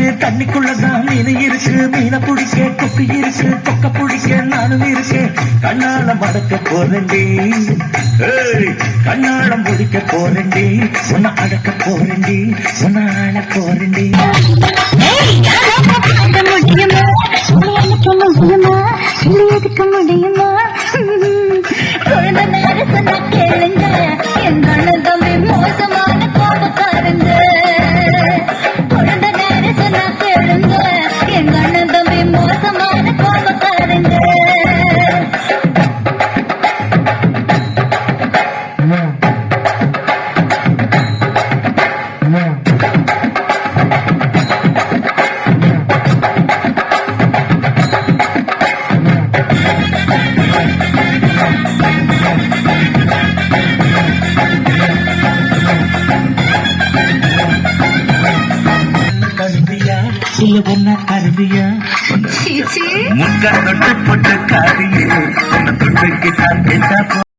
இருக்கு தண்ணிக்குள்ளதான் மீன் இருக்கு மீனை பிடிக்க கொக்கு இருக்கு கொக்க பிடிக்க நானும் இருக்கு கண்ணாலம் அடக்க போறேன்டி கண்ணாலம் பிடிக்க போறேன்டி உன்னை அடக்க போறேன்டி உன்னை ஆள போறேன்டி முடியுமா குழந்தை நேரம் சொன்ன கேளுங்க என் அண்ணன் தம்பி மோசமான கோபக்காரங்க குழந்தை நேரம் சொன்ன கேளுங்க என் அண்ணன் தம்பி மோசமான கோபக்காரங்க ஒன்ன அருவியா முக்க தொட்டு போட்டு காரியே தொட்டுக்கு தான்